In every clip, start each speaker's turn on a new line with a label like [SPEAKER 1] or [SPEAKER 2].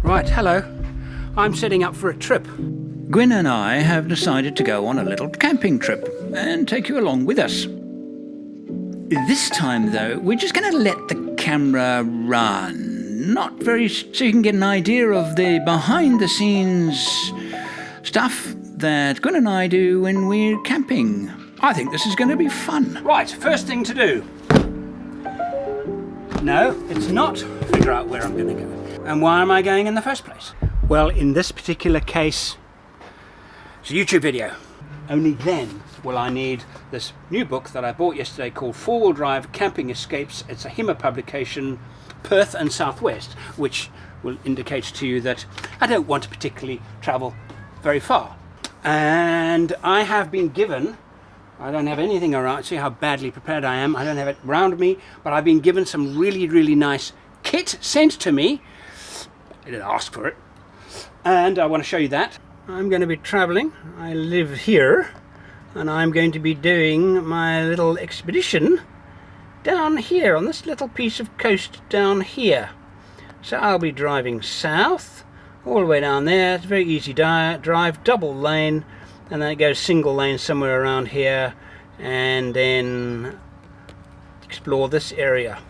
[SPEAKER 1] Right, hello. I'm setting up for a trip.
[SPEAKER 2] Gwynn and I have decided to go on a little camping trip and take you along with us. This time, though, we're just going to let the camera run. Not very, so you can get an idea of the behind-the-scenes stuff that Gwynn and I do when we're camping. I think this is going to be fun.
[SPEAKER 1] Right, first thing to do. No, it's not figure out where I'm going to go. And why am I going in the first place? Well, in this particular case, it's a YouTube video. Only then will I need this new book that I bought yesterday called 4-Wheel Drive Camping Escapes. It's a HIMA publication, Perth and Southwest, which will indicate to you that I don't want to particularly travel very far. And I have been given, I don't have anything around, see how badly prepared I am, I don't have it around me, but I've been given some really, really nice kit sent to me. I didn't ask for it. And I want to show you that. I'm going to be traveling. I live here and I'm going to be doing my little expedition down here on this little piece of coast down here. So I'll be driving south all the way down there. It's a very easy drive, double lane, and then it goes single lane somewhere around here, and then explore this area.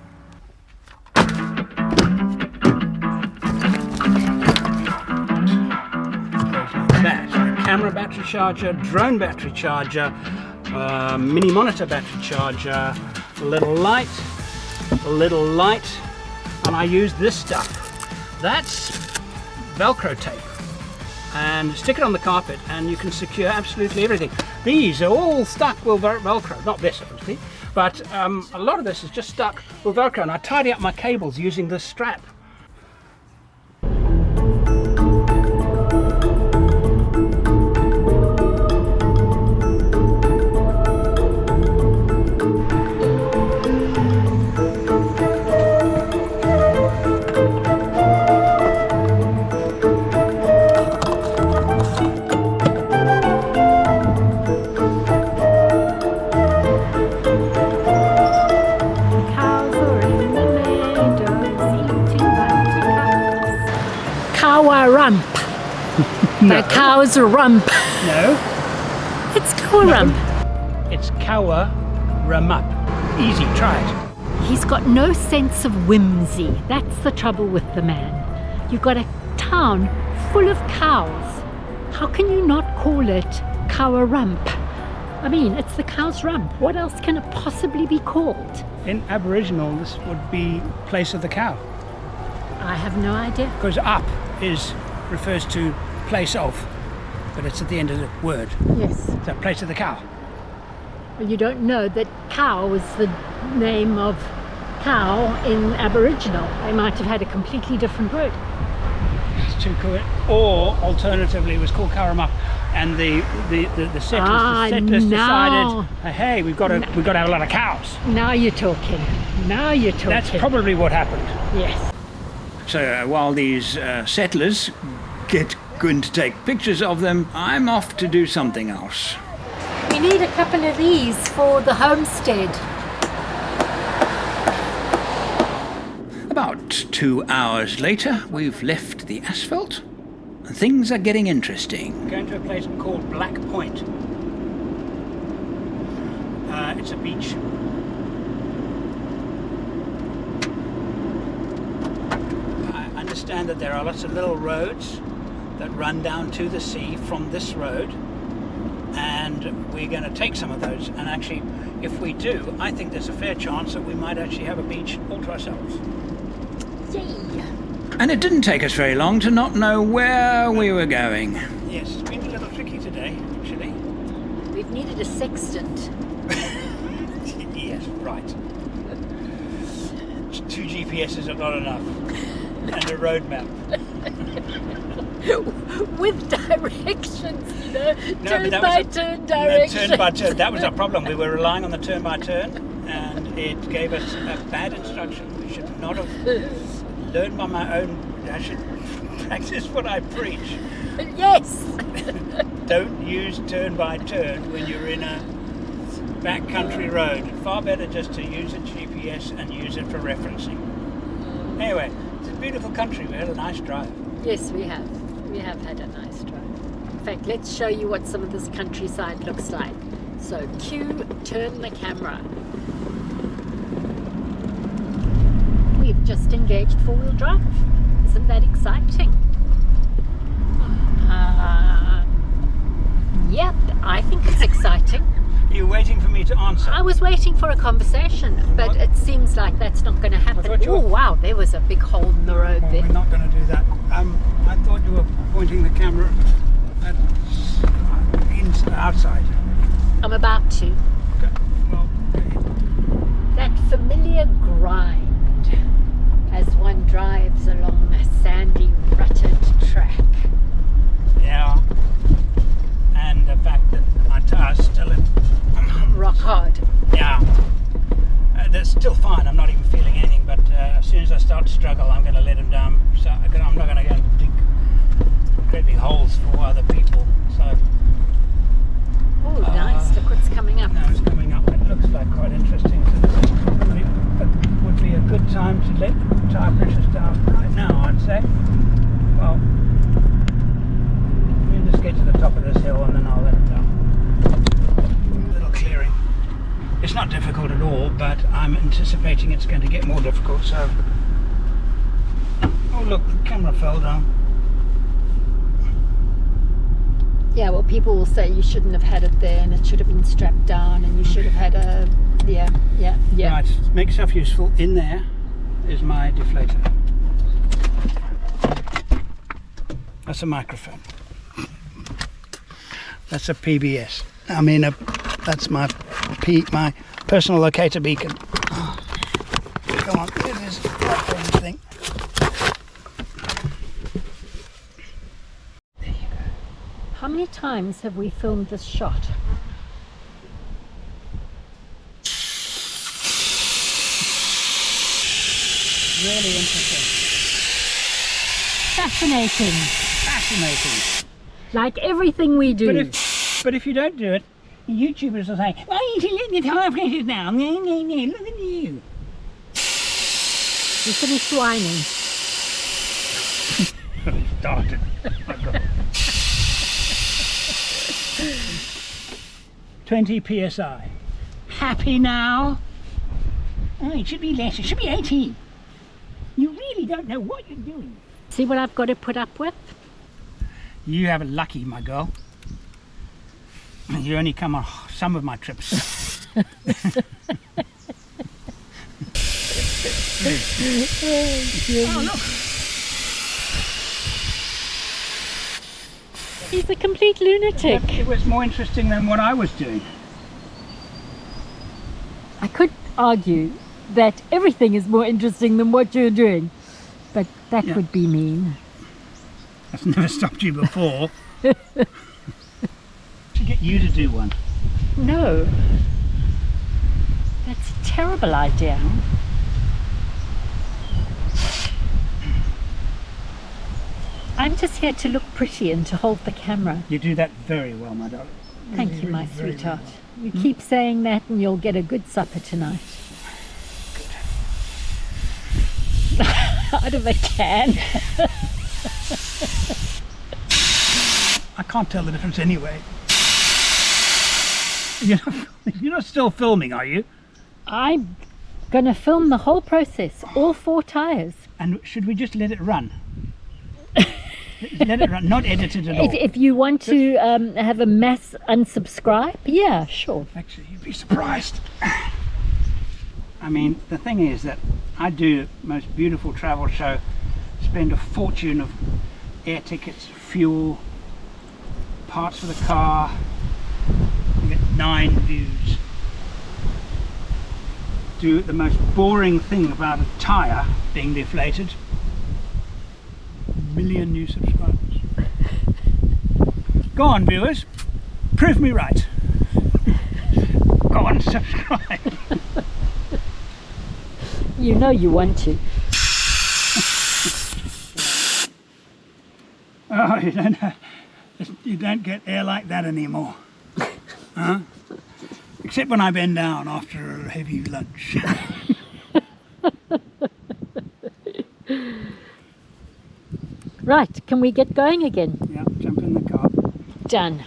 [SPEAKER 1] Camera battery charger, drone battery charger, mini monitor battery charger, a little light, and I use this stuff. That's Velcro tape, and stick it on the carpet and you can secure absolutely everything. These are all stuck with Velcro, not this obviously, but a lot of this is just stuck with Velcro, and I tidy up my cables using this strap.
[SPEAKER 3] Rump.
[SPEAKER 1] No.
[SPEAKER 3] The cow's rump.
[SPEAKER 1] No.
[SPEAKER 3] It's cow rump.
[SPEAKER 1] It's cow rump. Easy, try it.
[SPEAKER 3] He's got no sense of whimsy. That's the trouble with the man. You've got a town full of cows. How can you not call it cow rump? I mean, it's the cow's rump. What else can it possibly be called?
[SPEAKER 1] In Aboriginal, this would be place of the cow.
[SPEAKER 3] I have no idea.
[SPEAKER 1] Because up refers to place of, but it's at the end of the word.
[SPEAKER 3] Yes.
[SPEAKER 1] So place of the cow.
[SPEAKER 3] Well, you don't know that cow is the name of cow in Aboriginal. They might have had a completely different word.
[SPEAKER 1] It's too cool. Or alternatively, it was called Karamup, and the settlers decided, hey, we've got to have a lot of cows.
[SPEAKER 3] Now you're talking. Now you're talking.
[SPEAKER 1] That's probably what happened.
[SPEAKER 3] Yes.
[SPEAKER 2] So while these settlers get Gwynn to take pictures of them, I'm off to do something else.
[SPEAKER 3] We need a couple of these for the homestead.
[SPEAKER 2] About 2 hours later, we've left the asphalt, and things are getting interesting.
[SPEAKER 1] We're going to a place called Black Point. It's a beach. I understand that there are lots of little roads that run down to the sea from this road, and we're going to take some of those, and actually if we do, I think there's a fair chance that we might actually have a beach all to ourselves.
[SPEAKER 3] Yay!
[SPEAKER 2] And it didn't take us very long to not know where we were going.
[SPEAKER 1] Yes, it's been a little tricky today actually.
[SPEAKER 3] We've needed a sextant.
[SPEAKER 1] Yes, right. 2 GPSs are not enough. And a road map.
[SPEAKER 3] With directions, you know,
[SPEAKER 1] No,
[SPEAKER 3] turn by turn directions.
[SPEAKER 1] No, turn by turn. That was our problem. We were relying on the turn by turn, and it gave us a bad instruction. We should not have learned by my own. I should practice what I preach.
[SPEAKER 3] Yes.
[SPEAKER 1] Don't use turn by turn when you're in a backcountry road. Far better just to use a GPS and use it for referencing. Anyway, it's a beautiful country. We had a nice drive.
[SPEAKER 3] Yes, we have. We have had a nice drive. In fact, let's show you what some of this countryside looks like. So, cue, turn the camera. We've just engaged four-wheel drive. Isn't that exciting? Yep, I think it's exciting.
[SPEAKER 1] Are you waiting for me to answer?
[SPEAKER 3] I was waiting for a conversation, but it seems like that's not going to happen. Oh, wow, there was a big hole in the road there.
[SPEAKER 1] We're not going to do that. I thought you were pointing the camera at outside.
[SPEAKER 3] I'm about to.
[SPEAKER 1] Okay. Well,
[SPEAKER 3] That familiar grind as one drives along a sandy, rutted track.
[SPEAKER 1] yeah. And the fact that my tire's still in.
[SPEAKER 3] Rock hard.
[SPEAKER 1] Yeah. That's still fine. I'm not even feeling anything. But as soon as I start to struggle, I'm going to let them down. So I'm not going to go and dig great big holes for other people. So.
[SPEAKER 3] Oh, nice. Look what's coming up.
[SPEAKER 1] Now it's coming up. It looks like quite interesting. So this would be a good time to let the tire pressures down right now, I'd say. Well, we'll just get to the top of this hill and then I'll let it down. Little clearing. It's not difficult at all, but I'm anticipating it's going to get more difficult. So, oh look, the camera fell down.
[SPEAKER 3] Yeah, well, people will say you shouldn't have had it there and it should have been strapped down and you should have had a... Yeah.
[SPEAKER 1] Right, make yourself useful. In there is my deflator. That's a microphone. That's a PBS. I mean, that's my personal locator beacon. Come on, it is that thing.
[SPEAKER 3] How many times have we filmed this shot?
[SPEAKER 1] Really interesting.
[SPEAKER 3] Fascinating.
[SPEAKER 1] Fascinating.
[SPEAKER 3] Like everything we do.
[SPEAKER 1] But if you don't do it, YouTubers will say, "Why are you letting the tire pressures down? Look at you."
[SPEAKER 3] You finished whining.
[SPEAKER 1] Started. 20 psi. Happy now? Oh, it should be less. It should be 18. You really don't know what you're doing.
[SPEAKER 3] See what I've got to put up with?
[SPEAKER 1] You have it lucky, my girl. You only come on some of my trips.
[SPEAKER 3] Oh,
[SPEAKER 1] look.
[SPEAKER 3] He's a complete lunatic.
[SPEAKER 1] It was more interesting than what I was doing.
[SPEAKER 3] I could argue that everything is more interesting than what you're doing, but that would be mean.
[SPEAKER 1] That's never stopped you before. To get you to do one.
[SPEAKER 3] No. That's a terrible idea. I'm just here to look pretty and to hold the camera.
[SPEAKER 1] You do that very well, my darling.
[SPEAKER 3] Thank you, my
[SPEAKER 1] Very
[SPEAKER 3] sweetheart.
[SPEAKER 1] well.
[SPEAKER 3] You keep saying that and you'll get a good supper tonight. Out of a can.
[SPEAKER 1] I can't tell the difference anyway. You're not still filming, are you?
[SPEAKER 3] I'm going to film the whole process, all four tires.
[SPEAKER 1] And should we just let it run? Let it run, not edit it at all.
[SPEAKER 3] If you want to have a mass unsubscribe, yeah, sure.
[SPEAKER 1] Actually, you'd be surprised. I mean, the thing is that I do the most beautiful travel show, spend a fortune of air tickets, fuel, parts for the car, you get 9 views. Do the most boring thing about a tyre being deflated. 1 million new subscribers. Go on, viewers, prove me right. Go on, subscribe.
[SPEAKER 3] You know you want to.
[SPEAKER 1] Oh, you don't get air like that anymore. Huh? Except when I bend down after a heavy lunch.
[SPEAKER 3] Right, can we get going again?
[SPEAKER 1] Yeah, jump in the car.
[SPEAKER 3] Done.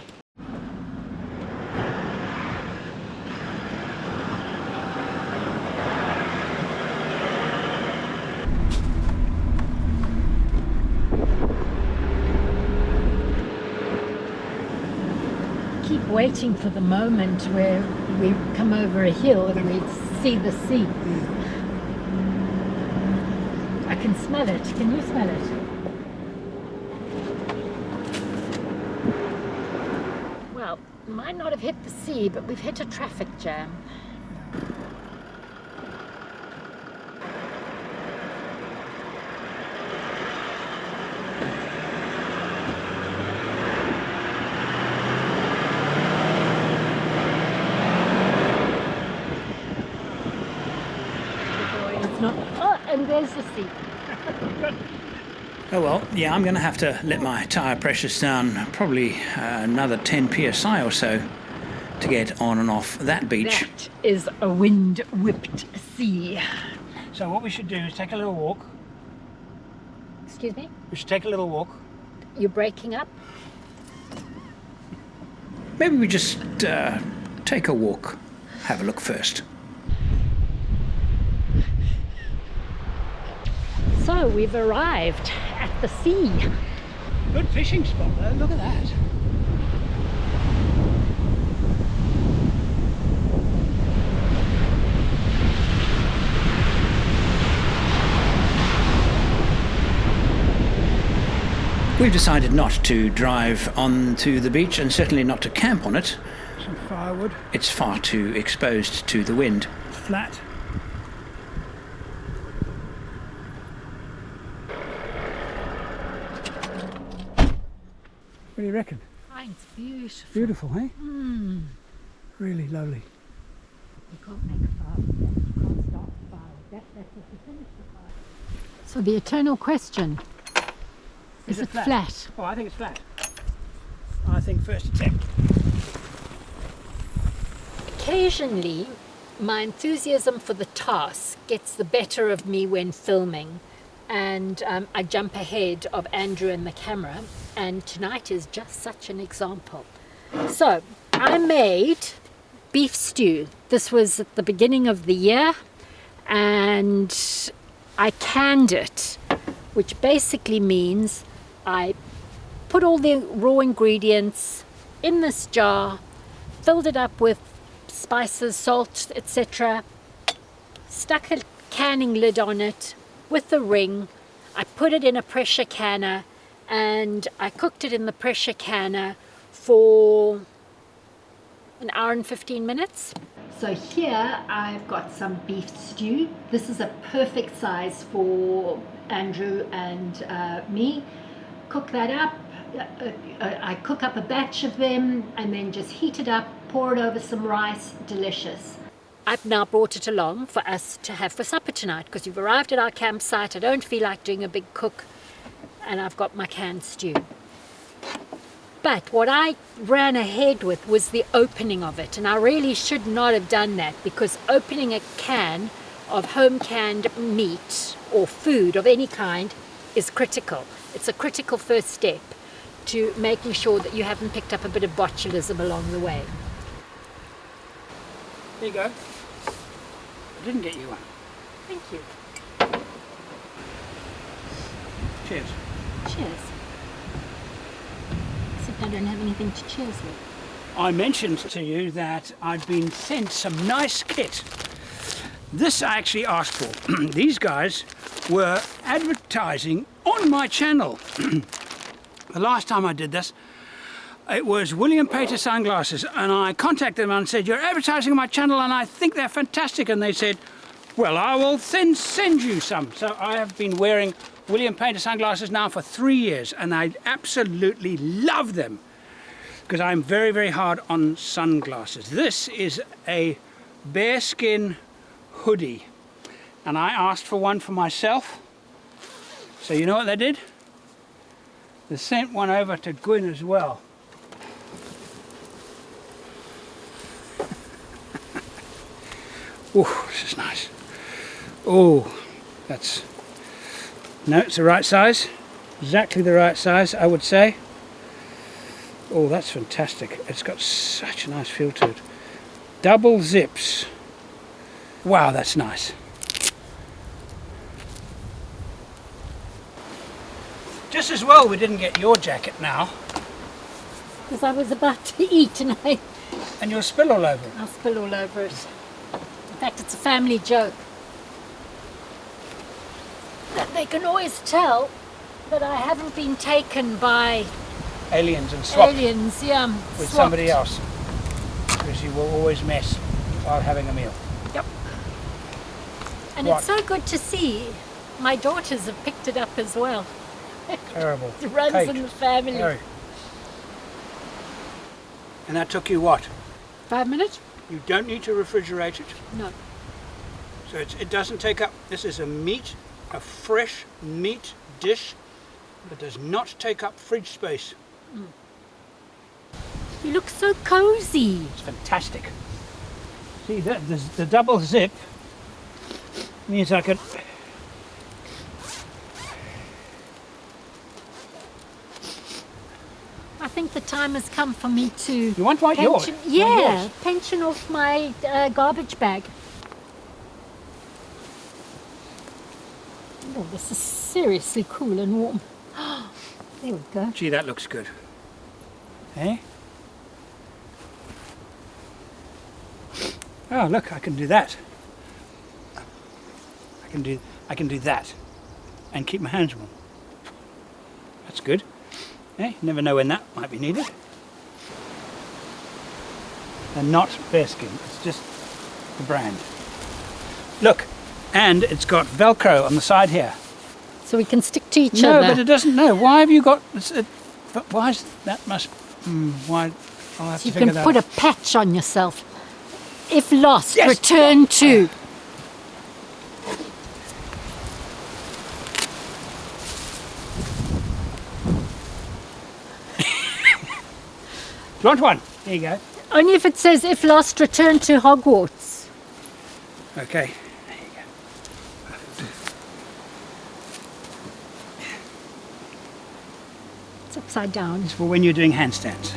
[SPEAKER 3] Keep waiting for the moment where we come over a hill and we see the sea. I can smell it. Can you smell it? Well, might not have hit the sea, but we've hit a traffic jam. It's not. Oh, and there's the sea.
[SPEAKER 2] Oh well, yeah, I'm going to have to let my tyre pressures down probably another 10 psi or so to get on and off that beach.
[SPEAKER 3] That is a wind-whipped sea.
[SPEAKER 1] So what we should do is take a little walk.
[SPEAKER 3] Excuse me?
[SPEAKER 1] We should take a little walk.
[SPEAKER 3] You're breaking up?
[SPEAKER 2] Maybe we just take a walk, have a look first.
[SPEAKER 3] So we've arrived at the sea.
[SPEAKER 1] Good fishing spot though, look at that.
[SPEAKER 2] We've decided not to drive onto the beach and certainly not to camp on it.
[SPEAKER 1] Some firewood.
[SPEAKER 2] It's far too exposed to the wind.
[SPEAKER 1] It's flat. What do you reckon?
[SPEAKER 3] Oh, it's beautiful.
[SPEAKER 1] Beautiful, eh?
[SPEAKER 3] Mm.
[SPEAKER 1] Really lovely.
[SPEAKER 3] You can't make a fire with that. You can't start a fire with that. That's what you finish the fire. So the eternal question, is it flat?
[SPEAKER 1] Oh, I think it's flat. I think first attempt.
[SPEAKER 3] Occasionally, my enthusiasm for the task gets the better of me when filming, and I jump ahead of Andrew and the camera, and tonight is just such an example. So, I made beef stew. This was at the beginning of the year, and I canned it, which basically means I put all the raw ingredients in this jar, filled it up with spices, salt, etc. Stuck a canning lid on it with a ring. I put it in a pressure canner and I cooked it in the pressure canner for an hour and 15 minutes. So here I've got some beef stew. This is a perfect size for Andrew and me. Cook that up. I cook up a batch of them and then just heat it up, pour it over some rice. Delicious. I've now brought it along for us to have for supper tonight because we've arrived at our campsite. I don't feel like doing a big cook and I've got my canned stew. But what I ran ahead with was the opening of it, and I really should not have done that because opening a can of home canned meat or food of any kind is critical. It's a critical first step to making sure that you haven't picked up a bit of botulism along the way.
[SPEAKER 1] There you go. I didn't get you one.
[SPEAKER 3] Thank you.
[SPEAKER 1] Cheers.
[SPEAKER 3] Cheers. Except I don't have anything to cheers with.
[SPEAKER 1] I mentioned to you that I'd been sent some nice kit. This I actually asked for. These guys were advertising on my channel. The last time I did this, it was William Pater sunglasses, and I contacted them and said, "You're advertising on my channel and I think they're fantastic." And they said, "Well, I will send you some." So I have been wearing William Pater sunglasses now for 3 years, and I absolutely love them because I'm very, very hard on sunglasses. This is a bearskin hoodie, and I asked for one for myself. So you know what they did? They sent one over to Gwynn as well. Oh, this is nice. Oh, that's... No, it's the right size. Exactly the right size, I would say. Oh, that's fantastic. It's got such a nice feel to it. Double zips. Wow, that's nice. Just as well we didn't get your jacket now.
[SPEAKER 3] Because I was about to eat and
[SPEAKER 1] And you'll spill all over it.
[SPEAKER 3] I'll spill all over it. In fact, it's a family joke. That they can always tell that I haven't been taken by
[SPEAKER 1] Aliens and swapped
[SPEAKER 3] aliens,
[SPEAKER 1] with somebody else. Because you will always mess while having a meal.
[SPEAKER 3] Yep. And
[SPEAKER 1] What?
[SPEAKER 3] it's so good to see. My daughters have picked it up as well.
[SPEAKER 1] Terrible.
[SPEAKER 3] It runs
[SPEAKER 1] Kate,
[SPEAKER 3] in the family.
[SPEAKER 1] Harry. And that took you what?
[SPEAKER 3] 5 minutes?
[SPEAKER 1] You don't need to refrigerate it.
[SPEAKER 3] No.
[SPEAKER 1] So it doesn't take up, this is a fresh meat dish that does not take up fridge space.
[SPEAKER 3] You look so cozy.
[SPEAKER 1] It's fantastic. See, the double zip means I could...
[SPEAKER 3] I think the time has come for me to...
[SPEAKER 1] You want what? Yours?
[SPEAKER 3] Yeah,
[SPEAKER 1] Yours.
[SPEAKER 3] pension off my garbage bag. Oh, this is seriously cool and warm. There we go.
[SPEAKER 1] Gee, that looks good. Eh? Oh, look, I can do that. I can do that and keep my hands warm. That's good. Eh? You never know when that might be needed. And not bearskin, it's just the brand. Look, and it's got Velcro on the side here.
[SPEAKER 3] So we can stick to each
[SPEAKER 1] No,
[SPEAKER 3] other.
[SPEAKER 1] but it doesn't. No, why have you got? Why is that? Must. Why? I'll have
[SPEAKER 3] So
[SPEAKER 1] to
[SPEAKER 3] you
[SPEAKER 1] figure
[SPEAKER 3] can
[SPEAKER 1] that
[SPEAKER 3] put
[SPEAKER 1] out.
[SPEAKER 3] a patch on yourself. If lost,
[SPEAKER 1] Yes.
[SPEAKER 3] return to.
[SPEAKER 1] Do you want one? There you go.
[SPEAKER 3] Only if it says if lost, return to Hogwarts.
[SPEAKER 1] Okay. There you go.
[SPEAKER 3] It's upside down.
[SPEAKER 1] It's for when you're doing handstands.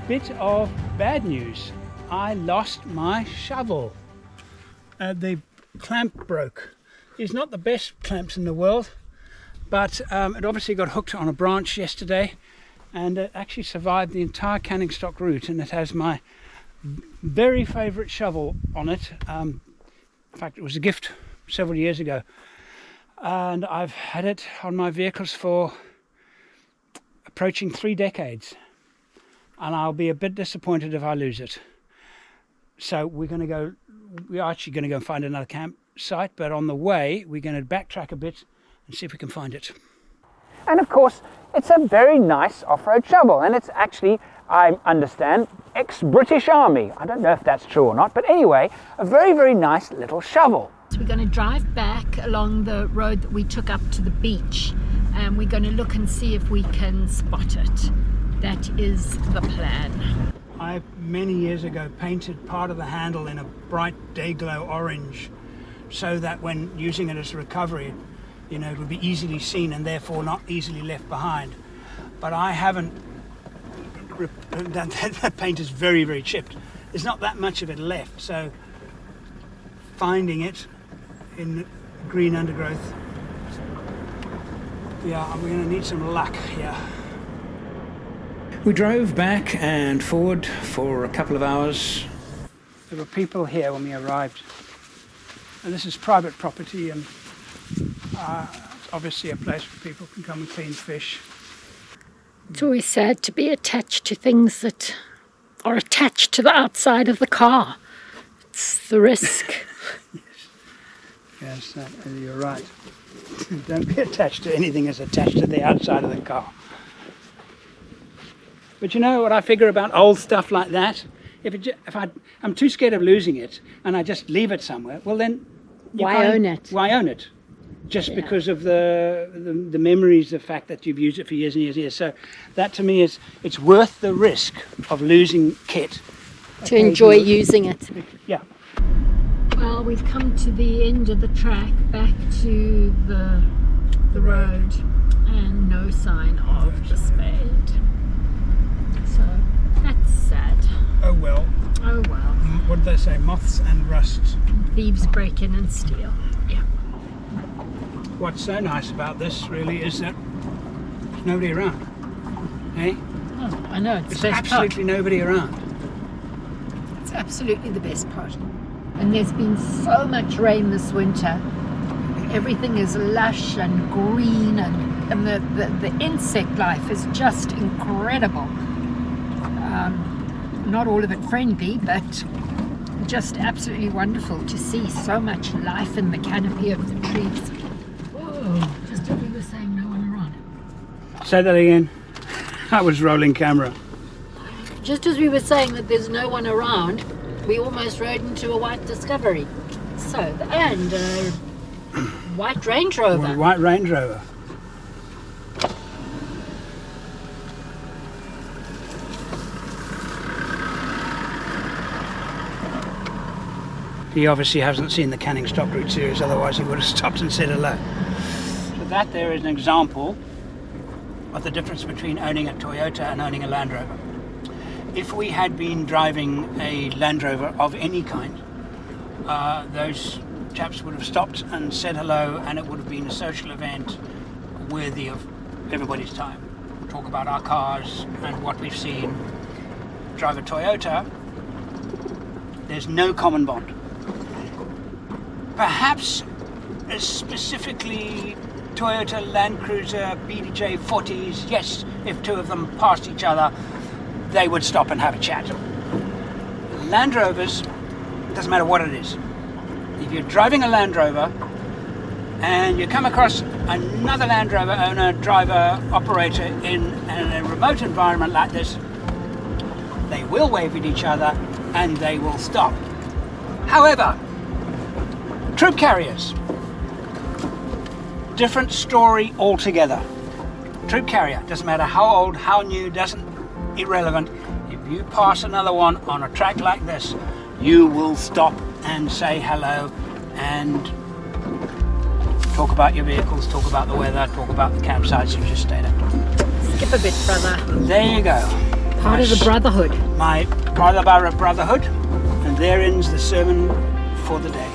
[SPEAKER 1] Bit of bad news. I lost my shovel. The clamp broke. It's not the best clamps in the world, but it obviously got hooked on a branch yesterday, and it actually survived the entire canning stock route, and it has my very favourite shovel on it. In fact, it was a gift several years ago, and I've had it on my vehicles for approaching 3 decades. And I'll be a bit disappointed if I lose it. So we're actually going to go and find another campsite, but on the way we're going to backtrack a bit and see if we can find it. And of course, it's a very nice off-road shovel, and it's actually, I understand, ex-British Army. I don't know if that's true or not, but anyway, a very, very nice little shovel.
[SPEAKER 3] So we're going to drive back along the road that we took up to the beach, and we're going to look and see if we can spot it. That is the plan.
[SPEAKER 1] I, many years ago, painted part of the handle in a bright day-glow orange so that when using it as a recovery, you know, it would be easily seen and therefore not easily left behind. But I haven't, that paint is very, very chipped. There's not that much of it left, so finding it in green undergrowth. Yeah, we're going to need some luck here.
[SPEAKER 2] We drove back and forward for a couple of hours.
[SPEAKER 1] There were people here when we arrived. And this is private property, and it's obviously a place where people can come and clean fish.
[SPEAKER 3] It's always sad to be attached to things that are attached to the outside of the car. It's the risk.
[SPEAKER 1] Yes, you're right. Don't be attached to anything that's attached to the outside of the car. But you know what I figure about old stuff like that? If I'm too scared of losing it and I just leave it somewhere, well then...
[SPEAKER 3] Why own it?
[SPEAKER 1] Why own it? Just because of the memories, the fact that you've used it for years and years and years. So that to me is, it's worth the risk of losing kit.
[SPEAKER 3] To enjoy using it.
[SPEAKER 1] Yeah.
[SPEAKER 3] Well, we've come to the end of the track, back to the road, and no sign of the spade. So that's sad.
[SPEAKER 1] Oh well.
[SPEAKER 3] Oh well.
[SPEAKER 1] What did they say? Moths and rust.
[SPEAKER 3] Thieves break in and steal. Yeah.
[SPEAKER 1] What's so nice about this really is that there's nobody around. Eh?
[SPEAKER 3] Oh, I know, it's
[SPEAKER 1] There's
[SPEAKER 3] the best
[SPEAKER 1] absolutely nobody around.
[SPEAKER 3] part. It's absolutely the best part. And there's been so much rain this winter. Everything is lush and green, and the insect life is just incredible. Not all of it friendly, but just absolutely wonderful to see so much life in the canopy of the trees. Whoa, just as we were saying, no one around.
[SPEAKER 1] Say that again. I was rolling camera.
[SPEAKER 3] Just as we were saying that there's no one around, we almost rode into a white Discovery. So, and a white Range Rover.
[SPEAKER 1] White Range Rover. He obviously hasn't seen the Canning Stop Route series, otherwise he would have stopped and said hello. So that there is an example of the difference between owning a Toyota and owning a Land Rover. If we had been driving a Land Rover of any kind, those chaps would have stopped and said hello, and it would have been a social event worthy of everybody's time. Talk about our cars and what we've seen. Drive a Toyota, there's no common bond. Perhaps specifically Toyota Land Cruiser BDJ 40s, yes, if two of them passed each other, they would stop and have a chat. Land Rovers, doesn't matter what it is. If you're driving a Land Rover and you come across another Land Rover owner, driver, operator in a remote environment like this, they will wave at each other and they will stop. However, troop carriers, different story altogether. Troop carrier, doesn't matter how old, how new, irrelevant. If you pass another one on a track like this, you will stop and say hello and talk about your vehicles, talk about the weather, talk about the campsites you just stayed at.
[SPEAKER 3] Skip a bit, brother.
[SPEAKER 1] There you go.
[SPEAKER 3] Part of the brotherhood.
[SPEAKER 1] My brotherhood, and there ends the sermon for the day.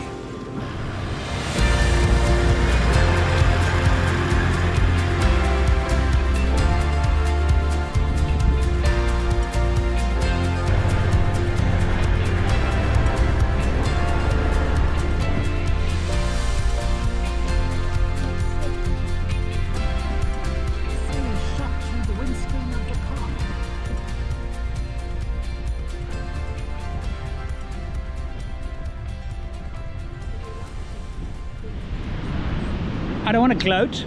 [SPEAKER 1] I don't want to gloat,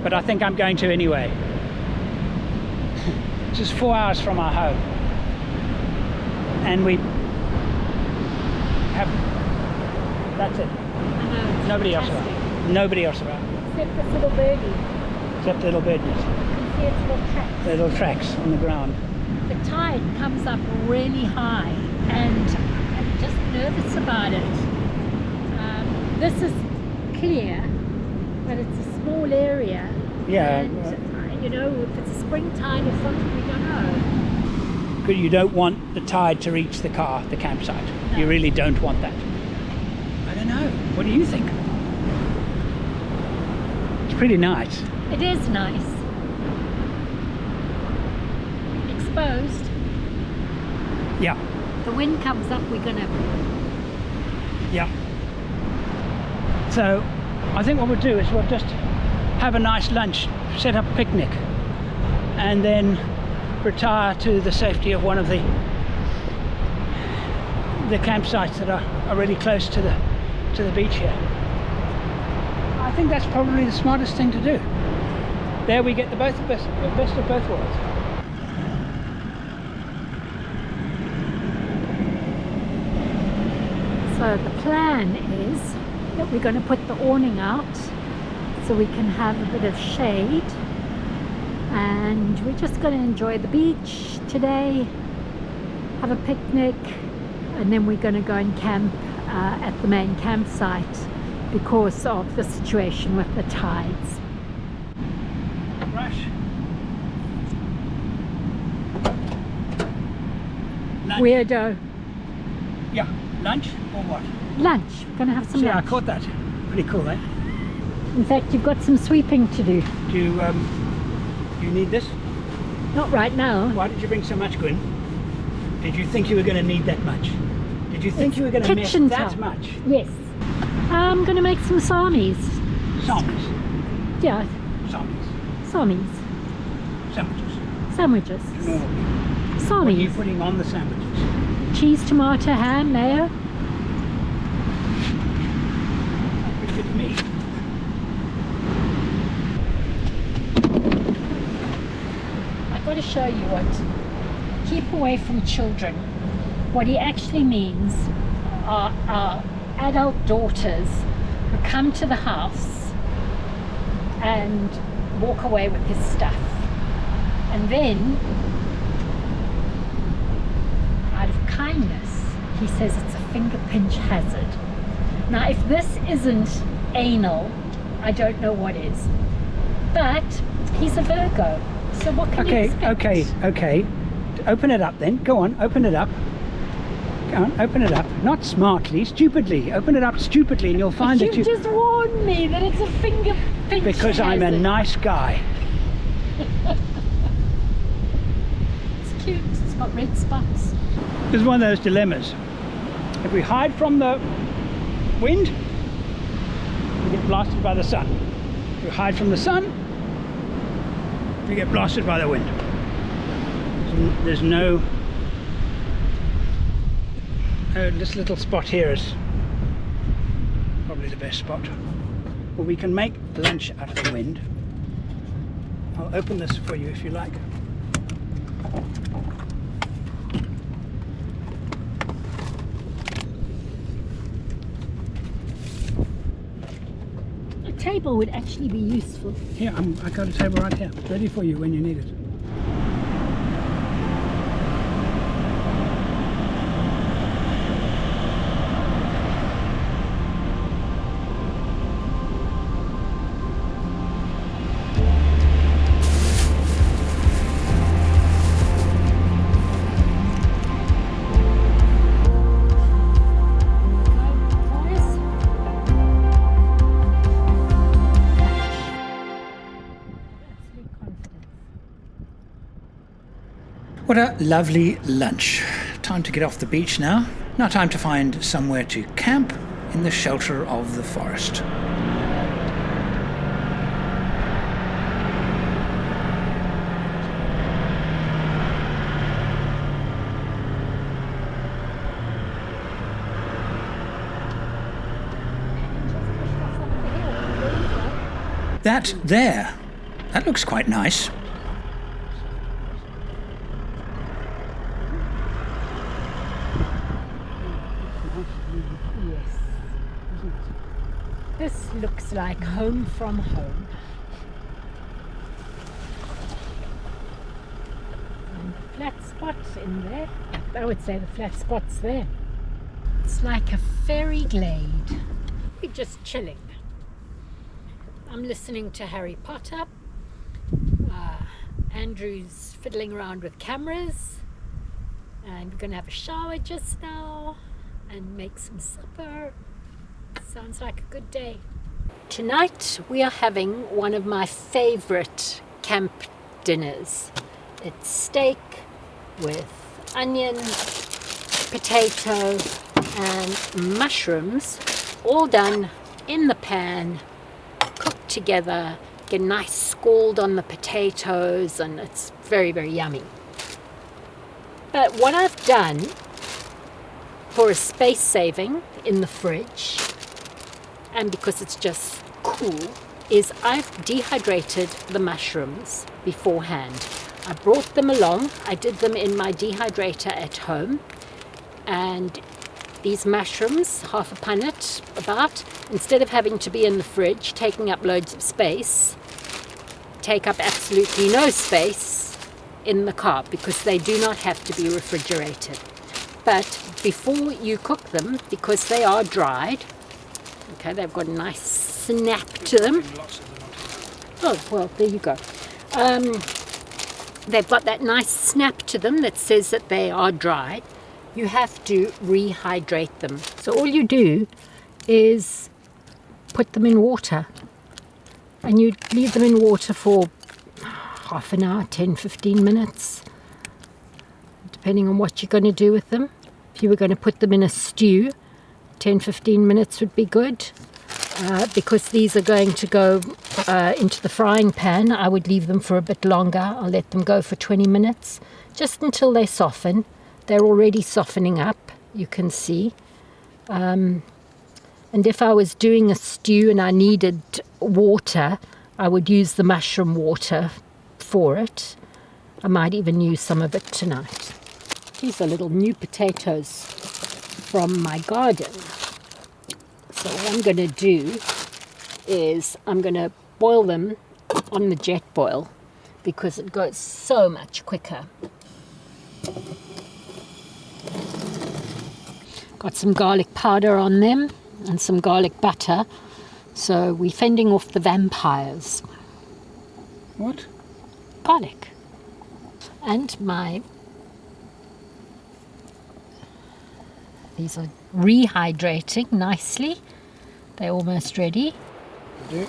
[SPEAKER 1] but I think I'm going to anyway. It's just 4 hours from our home, and we have, that's it. Nobody else around. Nobody else around.
[SPEAKER 3] Except this little birdie.
[SPEAKER 1] Except little birdies.
[SPEAKER 3] You can see its little tracks.
[SPEAKER 1] Little tracks on the ground.
[SPEAKER 3] The tide comes up really high, and I'm just nervous about it. This is clear, but it's a small area.
[SPEAKER 1] Yeah.
[SPEAKER 3] And, you know, if it's a springtime or something, we don't know.
[SPEAKER 1] But you don't want the tide to reach the car, the campsite.
[SPEAKER 3] No.
[SPEAKER 1] You really don't want that. What do you think? It's pretty nice.
[SPEAKER 3] It is nice. Exposed.
[SPEAKER 1] Yeah,
[SPEAKER 3] The wind comes up, we're gonna...
[SPEAKER 1] yeah. So I think what we'll do is we'll just have a nice lunch, set up a picnic, and then retire to the safety of one of the campsites that are really close to the beach here. I think that's probably the smartest thing to do. There we get the best of both worlds.
[SPEAKER 3] So the plan is that we're going to put the awning out so we can have a bit of shade, and we're just going to enjoy the beach today, have a picnic, and then we're going to go and camp at the main campsite because of the situation with the tides.
[SPEAKER 1] Rush. Lunch.
[SPEAKER 3] Weirdo.
[SPEAKER 1] Yeah, lunch or what?
[SPEAKER 3] Lunch. We're going to have some
[SPEAKER 1] See, I
[SPEAKER 3] lunch.
[SPEAKER 1] caught that. Pretty cool, eh?
[SPEAKER 3] In fact, you've got some sweeping to do.
[SPEAKER 1] Do you need this?
[SPEAKER 3] Not right now.
[SPEAKER 1] Why did you bring so much, Gwynn? Did you think you were going to need that much? Did you think you were going to miss
[SPEAKER 3] kitchen
[SPEAKER 1] that
[SPEAKER 3] time.
[SPEAKER 1] much?
[SPEAKER 3] Yes. I'm going to make some sarmies.
[SPEAKER 1] Sarmies.
[SPEAKER 3] Yeah,
[SPEAKER 1] Sarmies.
[SPEAKER 3] sarmies.
[SPEAKER 1] Sandwiches.
[SPEAKER 3] Sandwiches.
[SPEAKER 1] No. What are you
[SPEAKER 3] Sarmies.
[SPEAKER 1] putting on the sandwiches?
[SPEAKER 3] Cheese, tomato, ham, mayo.
[SPEAKER 1] Pretty good to me.
[SPEAKER 3] I've got to show you what keep away from children. What he actually means are our adult daughters who come to the house and walk away with his stuff. And then, out of kindness, he says it's a finger pinch hazard. Now, if this isn't anal, I don't know what is. But he's a Virgo, so what can you expect?
[SPEAKER 1] Okay. Open it up then. Go on, open it up. Go on, open it up. Not smartly, stupidly. Open it up stupidly and you'll find that
[SPEAKER 3] You just warned me that it's a finger pinch
[SPEAKER 1] because I'm a
[SPEAKER 3] hazard.
[SPEAKER 1] nice guy.
[SPEAKER 3] It's cute, it's got red spots.
[SPEAKER 1] This is one of those dilemmas. If we hide from the wind, we get blasted by the sun. If we hide from the sun, we get blasted by the wind. There's no... this little spot here is probably the best spot. Well, we can make lunch out of the wind. I'll open this for you if you like.
[SPEAKER 3] A table would actually be useful.
[SPEAKER 1] Here, I got a table right here, ready for you when you need it.
[SPEAKER 2] What a lovely lunch. Time to get off the beach now. Now time to find somewhere to camp in the shelter of the forest. That there, that looks quite nice.
[SPEAKER 3] Yes. This looks like home from home. And flat spots in there. I would say the flat spots there. It's like a fairy glade. We're just chilling. I'm listening to Harry Potter. Andrew's fiddling around with cameras. And we're going to have a shower just now and make some supper. Sounds like a good day. Tonight we are having one of my favorite camp dinners. It's steak with onion, potato and mushrooms, all done in the pan, cooked together, get a nice scald on the potatoes, and it's very, very yummy. But what I've done for a space saving in the fridge, and because it's just cool, is I've dehydrated the mushrooms beforehand. I brought them along. I did them in my dehydrator at home, and these mushrooms, half a punnet about, instead of having to be in the fridge taking up loads of space, take up absolutely no space in the car because they do not have to be refrigerated. But before you cook them, because they are dried, okay, they've got a nice snap to them. Oh, well, there you go. They've got that nice snap to them that says that they are dried. You have to rehydrate them. So all you do is put them in water, and you leave them in water for half an hour, 10-15 minutes, depending on what you're going to do with them. If you were going to put them in a stew, 10-15 minutes would be good. Because these are going to go into the frying pan, I would leave them for a bit longer. I'll let them go for 20 minutes, just until they soften. They're already softening up, you can see. And if I was doing a stew and I needed water, I would use the mushroom water for it. I might even use some of it tonight. These are little new potatoes from my garden. So what I'm going to do is I'm going to boil them on the jet boil because it goes so much quicker. Got some garlic powder on them and some garlic butter. So we're fending off the vampires.
[SPEAKER 1] What?
[SPEAKER 3] Garlic. And these are rehydrating nicely. They're almost ready.
[SPEAKER 1] Do.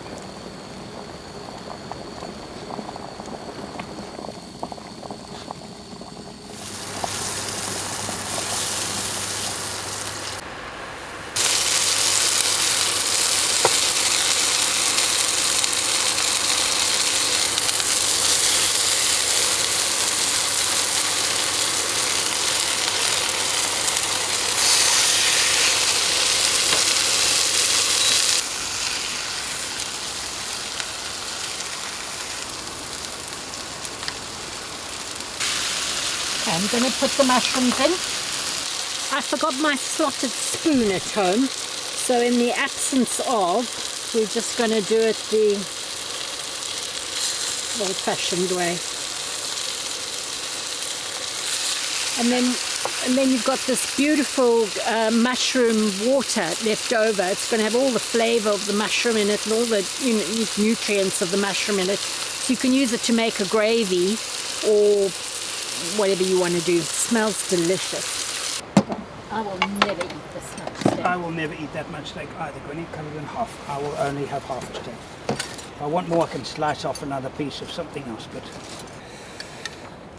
[SPEAKER 3] I'm going to put the mushrooms in. I forgot my slotted spoon at home, so in the absence of, we're just going to do it the old-fashioned way. And then you've got this beautiful mushroom water left over. It's going to have all the flavour of the mushroom in it and all the nutrients of the mushroom in it. So you can use it to make a gravy or whatever you want to do. It smells delicious. I will never eat this much steak.
[SPEAKER 1] I will never eat that much steak either, Gwynny. Cut it in half. I will only have half a steak. If I want more, I can slice off another piece of something else, but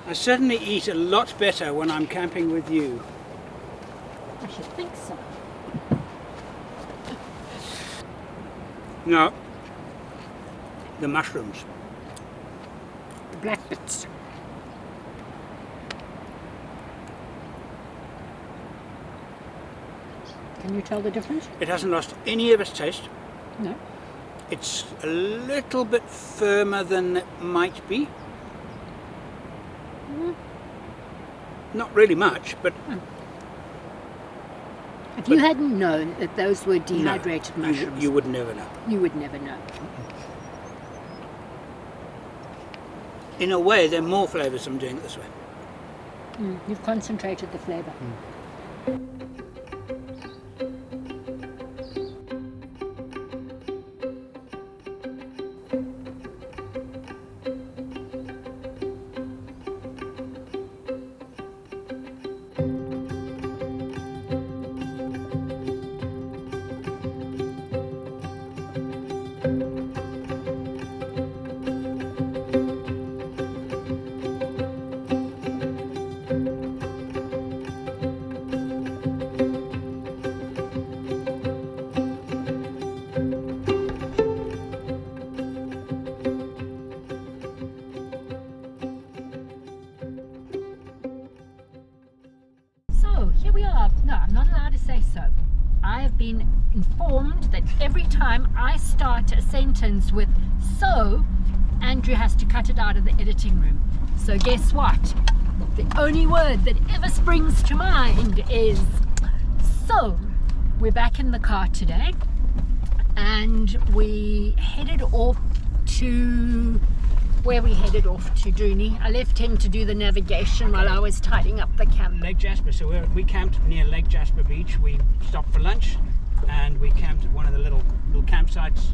[SPEAKER 1] I certainly eat a lot better when I'm camping with you.
[SPEAKER 3] I should think so.
[SPEAKER 1] No, the mushrooms.
[SPEAKER 3] The black bits. Can you tell the difference?
[SPEAKER 1] It hasn't lost any of its taste.
[SPEAKER 3] No.
[SPEAKER 1] It's a little bit firmer than it might be. Not really much, but...
[SPEAKER 3] If you hadn't known that those were dehydrated mushrooms,
[SPEAKER 1] you would never know.
[SPEAKER 3] You would never know.
[SPEAKER 1] In a way, they're more flavoursome doing it this way.
[SPEAKER 3] You've concentrated the flavour. every time I start a sentence with so, Andrew has to cut it out of the editing room. So guess what? The only word that ever springs to mind is so. We're back in the car today and we headed off to... Where we headed off to, Dooney? I left him to do the navigation while I was tidying up the camp.
[SPEAKER 1] Lake Jasper. So we camped near Lake Jasper Beach. We stopped for lunch and we camped at one of the little campsites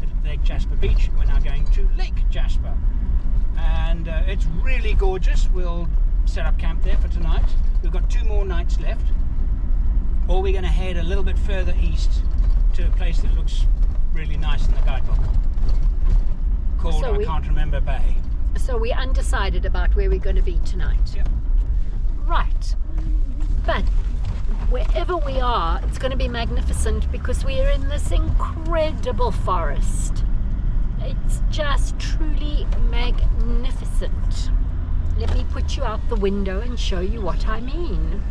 [SPEAKER 1] at Lake Jasper Beach. We're now going to Lake Jasper. And it's really gorgeous. We'll set up camp there for tonight. We've got 2 more nights left. Or we're going to head a little bit further east to a place that looks really nice in the guidebook. Called, I can't remember, Bay.
[SPEAKER 3] So we're undecided about where we're going to be tonight.
[SPEAKER 1] Yep.
[SPEAKER 3] Right. But wherever we are, it's going to be magnificent because we are in this incredible forest. It's just truly magnificent. Let me put you out the window and show you what I mean.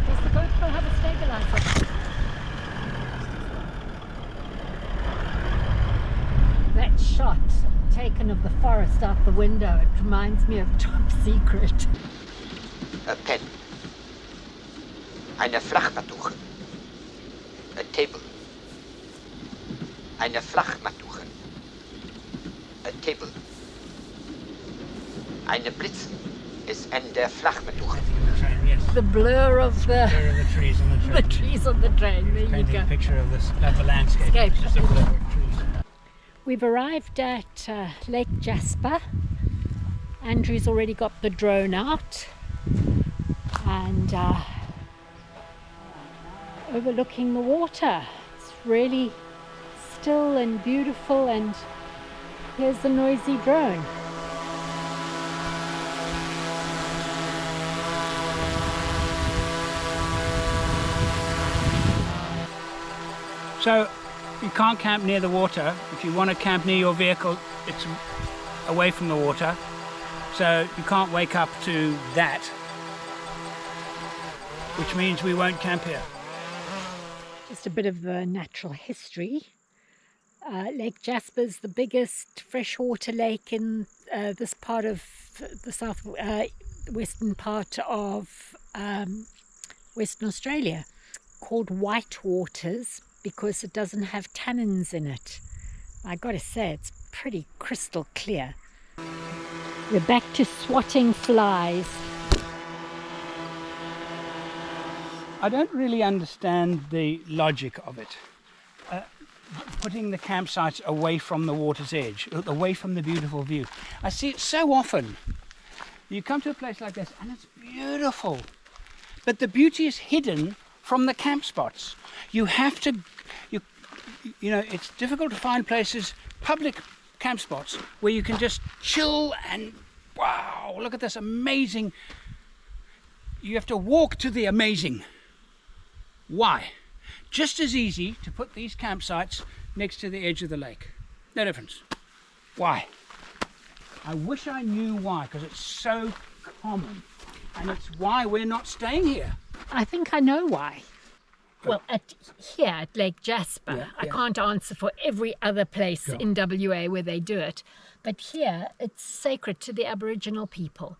[SPEAKER 3] Does the GoPro have a stabilizer? That shot taken of the forest out the window, it reminds me of Top Secret.
[SPEAKER 4] A pen. Eine Flachmattuche. A table. Eine Flachmattuche. A table. Eine Blitzen ist an der Flachmattuche.
[SPEAKER 3] The blur of the
[SPEAKER 1] trees on the train.
[SPEAKER 3] the trees on the train. There you
[SPEAKER 1] Painting
[SPEAKER 3] go.
[SPEAKER 1] a picture of the landscape. It's just a blur of trees.
[SPEAKER 3] We've arrived at Lake Jasper. Andrew's already got the drone out and overlooking the water. It's really still and beautiful, and here's the noisy drone.
[SPEAKER 1] So you can't camp near the water. If you want to camp near your vehicle, it's away from the water. So you can't wake up to that, which means we won't camp here.
[SPEAKER 3] Just a bit of the natural history. Lake Jasper's the biggest freshwater lake in this part of the western part of Western Australia. It's called White Waters because it doesn't have tannins in it. I gotta say, it's pretty crystal clear. We're back to swatting flies.
[SPEAKER 1] I don't really understand the logic of it. Putting the campsites away from the water's edge, away from the beautiful view. I see it so often. You come to a place like this and it's beautiful, but the beauty is hidden from the camp spots. You have to, you know, it's difficult to find places, public camp spots, where you can just chill and wow, look at this amazing. You have to walk to the amazing. Why? Just as easy to put these campsites next to the edge of the lake. No difference. Why? I wish I knew why, because it's so common. And it's why we're not staying here.
[SPEAKER 3] I think I know why. Well, here at Lake Jasper,
[SPEAKER 1] Yeah.
[SPEAKER 3] I can't answer for every other place in WA where they do it, but here it's sacred to the Aboriginal people.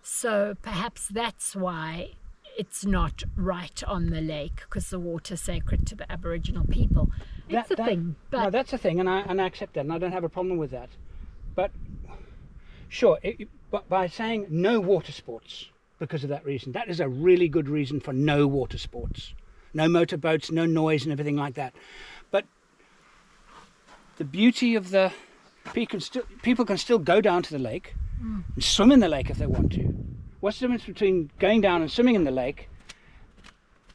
[SPEAKER 3] So perhaps that's why it's not right on the lake, because the water's sacred to the Aboriginal people. It's a thing. But
[SPEAKER 1] no, that's a thing, and I accept that, and I don't have a problem with that. But sure, but by saying no water sports because of that reason, that is a really good reason for no water sports. No motorboats, no noise and everything like that. But the beauty of the people can still go down to the lake and swim in the lake if they want to. What's the difference between going down and swimming in the lake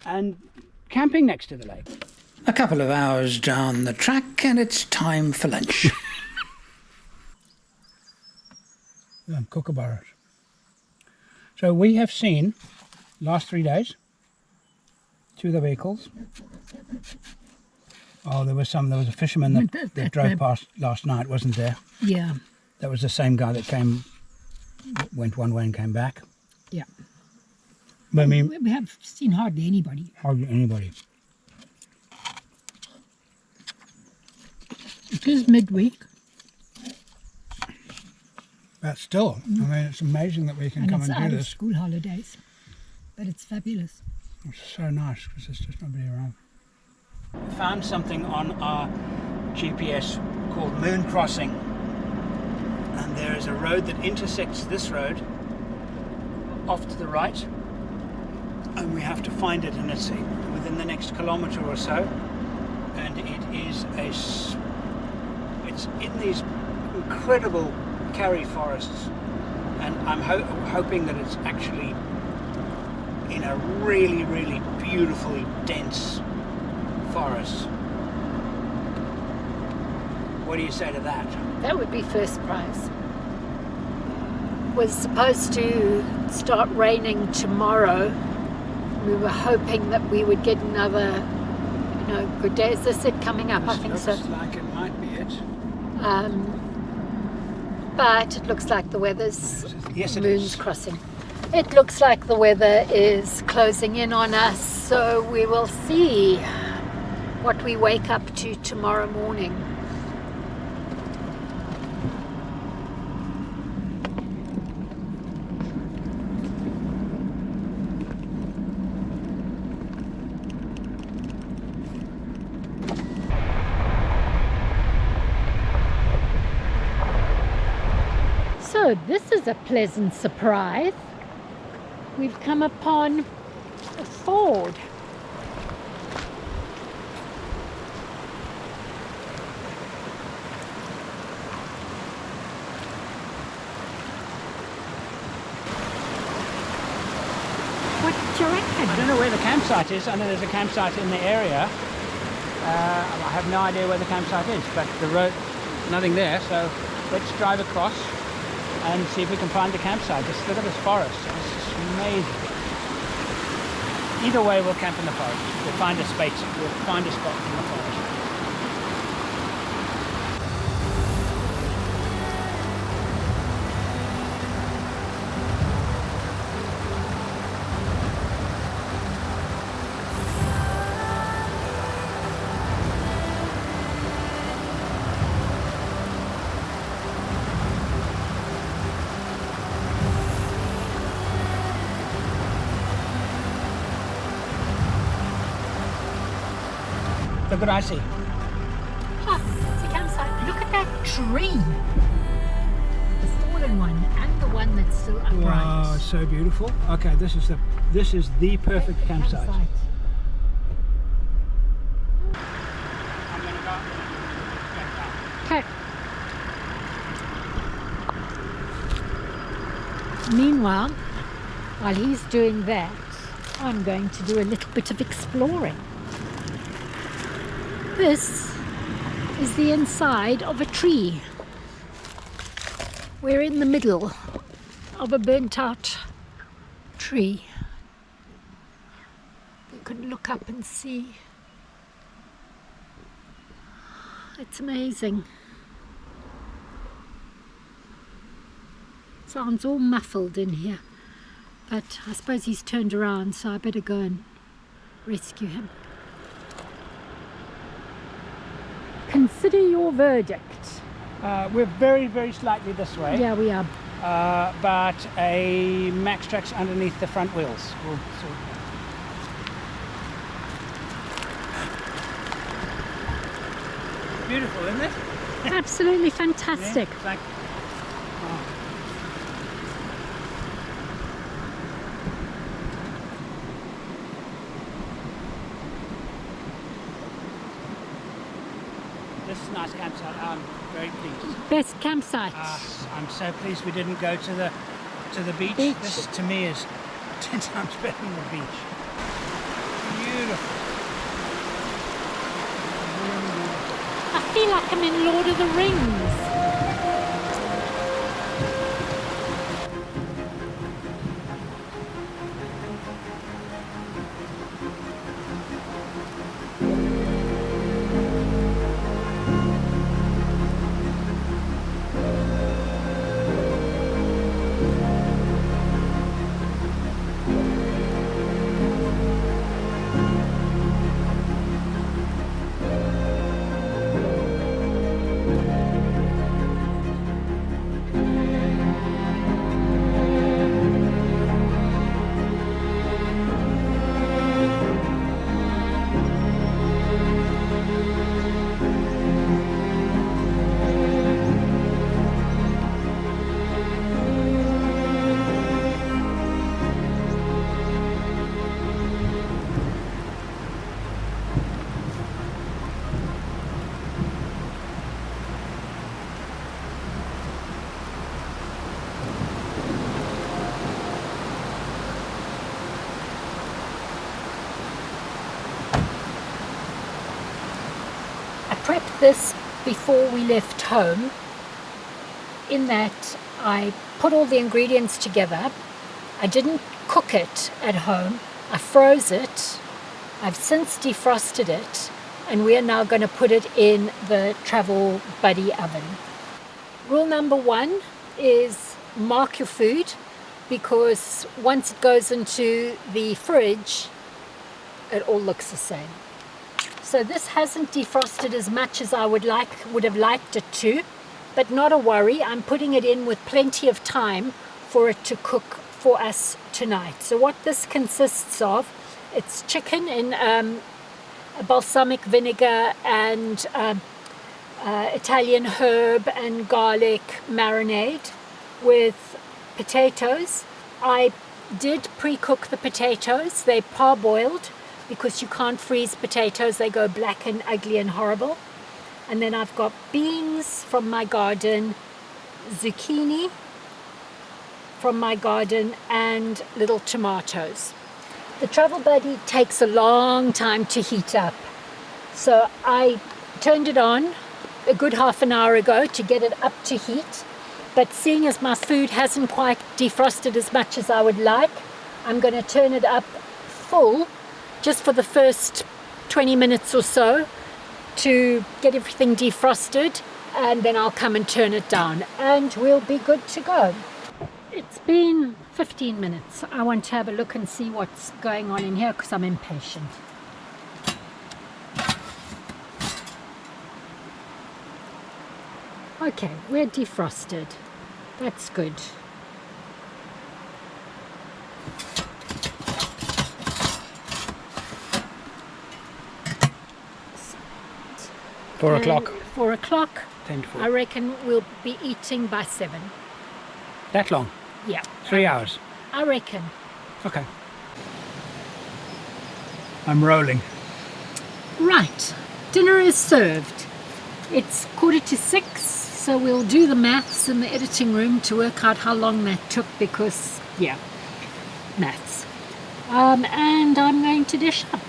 [SPEAKER 1] and camping next to the lake?
[SPEAKER 2] A couple of hours down the track and it's time for lunch.
[SPEAKER 1] Kookaburras. So we have seen, last 3 days, 2 of the vehicles. Oh, there was a fisherman that drove past last night, wasn't there?
[SPEAKER 3] yeah,
[SPEAKER 1] That was the same guy that went one way and came back.
[SPEAKER 3] yeah.
[SPEAKER 1] But I mean,
[SPEAKER 3] We have seen hardly anybody.
[SPEAKER 1] hardly anybody.
[SPEAKER 3] It is midweek.
[SPEAKER 1] But still, I mean, it's amazing that we can
[SPEAKER 3] And
[SPEAKER 1] come
[SPEAKER 3] it's
[SPEAKER 1] and
[SPEAKER 3] out
[SPEAKER 1] do
[SPEAKER 3] of
[SPEAKER 1] this.
[SPEAKER 3] school holidays. But it's fabulous.
[SPEAKER 1] It's so nice because there's just nobody around. Found something on our GPS called Moon Crossing, and there is a road that intersects this road off to the right, and we have to find it, and it's within the next kilometre or so, and it is it's in these incredible Karri forests, and I'm hoping that it's actually in a really, really beautifully dense forest. What do you say to that?
[SPEAKER 3] That would be first prize. Was supposed to start raining tomorrow. We were hoping that we would get another, good day. Is this it coming up? I think so.
[SPEAKER 1] Looks like it might be it.
[SPEAKER 3] But it looks like the weather's
[SPEAKER 1] Yes, it
[SPEAKER 3] moon's
[SPEAKER 1] is.
[SPEAKER 3] crossing. It looks like the weather is closing in on us, so we will see what we wake up to tomorrow morning. So this is a pleasant surprise. We've come upon a ford. What do you reckon?
[SPEAKER 1] I don't know where the campsite is. I know there's a campsite in the area. I have no idea where the campsite is, but the road, nothing there, so let's drive across and see if we can find the campsite. Just look at this forest. It's just amazing. Either way, we'll camp in the forest. We'll find a space. We'll find a spot in the forest. Look what I see.
[SPEAKER 3] Ah, it's a campsite. Look at that tree. The fallen one and the one that's still upright.
[SPEAKER 1] Wow, it's so beautiful. Okay, this is the perfect campsite. I'm gonna go.
[SPEAKER 3] Okay. Meanwhile, while he's doing that, I'm going to do a little bit of exploring. This is the inside of a tree. We're in the middle of a burnt out tree. You can look up and see. It's amazing. Sounds all muffled in here, but I suppose he's turned around, so I better go and rescue him. Consider your verdict.
[SPEAKER 1] We're very, very slightly this way.
[SPEAKER 3] Yeah, we are.
[SPEAKER 1] But a max track's underneath the front wheels. Beautiful, isn't it?
[SPEAKER 3] Absolutely fantastic.
[SPEAKER 1] Yeah, it's like, this is a nice campsite. I'm very pleased.
[SPEAKER 3] Best campsite.
[SPEAKER 1] I'm so pleased we didn't go to the beach.
[SPEAKER 3] Beach.
[SPEAKER 1] This to me is 10 times better than the beach. Beautiful.
[SPEAKER 3] I feel like I'm in Lord of the Rings. prepped this before we left home, in that I put all the ingredients together. I didn't cook it at home. I froze it. I've since defrosted it, and we are now going to put it in the Travel Buddy oven. Rule number 1 is mark your food, because once it goes into the fridge, it all looks the same. So this hasn't defrosted as much as I would have liked it to, but not a worry. I'm putting it in with plenty of time for it to cook for us tonight. So what this consists of, it's chicken in a balsamic vinegar and Italian herb and garlic marinade with potatoes. I did pre-cook the potatoes. They parboiled, because you can't freeze potatoes. They go black and ugly and horrible. And then I've got beans from my garden, zucchini from my garden, and little tomatoes. The Travel Buddy takes a long time to heat up. So I turned it on a good half an hour ago to get it up to heat. But seeing as my food hasn't quite defrosted as much as I would like, I'm going to turn it up full just for the first 20 minutes or so to get everything defrosted, and then I'll come and turn it down and we'll be good to go. It's been 15 minutes. I want to have a look and see what's going on in here because I'm impatient. Okay, we're defrosted. That's good.
[SPEAKER 1] Four o'clock.
[SPEAKER 3] 4 o'clock.
[SPEAKER 1] 10 to 4.
[SPEAKER 3] I reckon we'll be eating by 7.
[SPEAKER 1] That long?
[SPEAKER 3] Yeah.
[SPEAKER 1] 3 hours?
[SPEAKER 3] I reckon.
[SPEAKER 1] Okay. I'm rolling.
[SPEAKER 3] Right. Dinner is served. It's 5:45, so we'll do the maths in the editing room to work out how long that took, because, yeah, maths. And I'm going to dish up.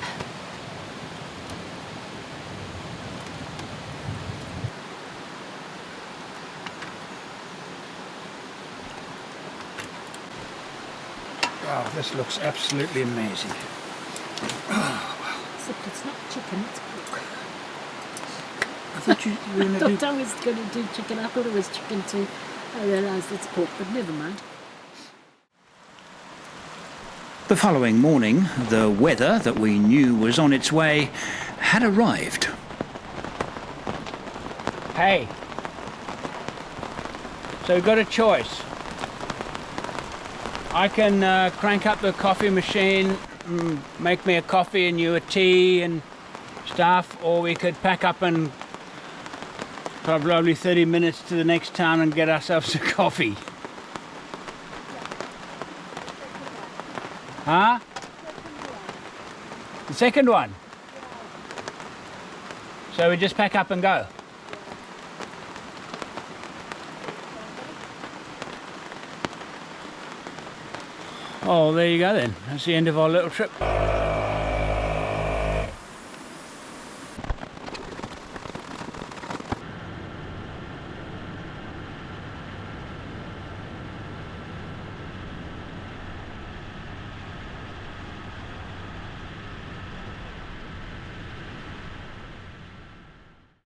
[SPEAKER 1] Wow, this looks absolutely amazing.
[SPEAKER 3] Except it's not chicken, it's pork.
[SPEAKER 1] I thought you were going
[SPEAKER 3] I
[SPEAKER 1] to do...
[SPEAKER 3] thought I was going to do chicken. I thought it was chicken too. I realised it's pork, but never mind.
[SPEAKER 2] The following morning, the weather that we knew was on its way had arrived.
[SPEAKER 1] Hey. So we've got a choice. I can crank up the coffee machine, make me a coffee and you a tea and stuff, or we could pack up and probably 30 minutes to the next town and get ourselves a coffee. Huh? The second one? So we just pack up and go? Oh, there you go then. That's the end of our little trip.